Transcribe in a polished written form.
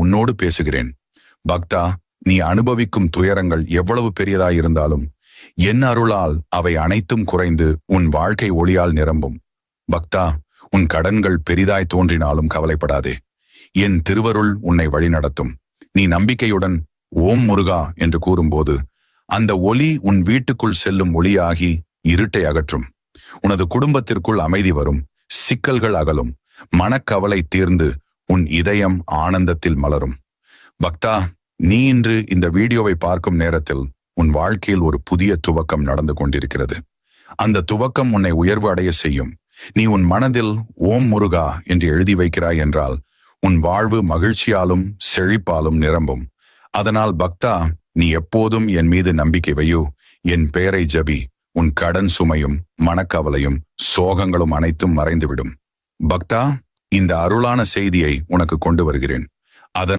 உன்னோடு பேசுகிறேன். பக்தா, நீ அனுபவிக்கும் துயரங்கள் எவ்வளவு பெரியதாயிருந்தாலும் என் அருளால் அவை அனைத்தும் குறைந்து உன் வாழ்க்கை ஒளியால் நிரம்பும். பக்தா, உன் கடன்கள் பெரிதாய் தோன்றினாலும் கவலைப்படாதே. என் திருவருள் உன்னை வழிநடத்தும். நீ நம்பிக்கையுடன் ஓம் முருகா என்று கூறும்போது அந்த ஒளி உன் வீட்டுக்குள் செல்லும் ஒளியாகி இருட்டை அகற்றும். உனது குடும்பத்திற்குள் அமைதி வரும், சிக்கல்கள் அகலும், மனக்கவலை தீர்ந்து உன் இதயம் ஆனந்தத்தில் மலரும். பக்தா, நீ இன்று இந்த வீடியோவை பார்க்கும் நேரத்தில் உன் வாழ்க்கையில் ஒரு புதிய துவக்கம் நடந்து கொண்டிருக்கிறது. அந்த துவக்கம் உன்னை உயர்வு அடைய செய்யும். நீ உன் மனதில் ஓம் முருகா என்று எழுதி வைக்கிறாய் என்றால் உன் வாழ்வு மகிழ்ச்சியாலும் செழிப்பாலும் நிரம்பும். அதனால் பக்தா, நீ எப்போதும் என் மீது நம்பிக்கை வையு. என் பெயரை ஜபி. உன் கடன் சுமையும் மனக்கவலையும் சோகங்களும் அனைத்தும் மறைந்துவிடும். பக்தா, இந்த அருளான செய்தியை உனக்கு கொண்டு வருகிறேன். அதன்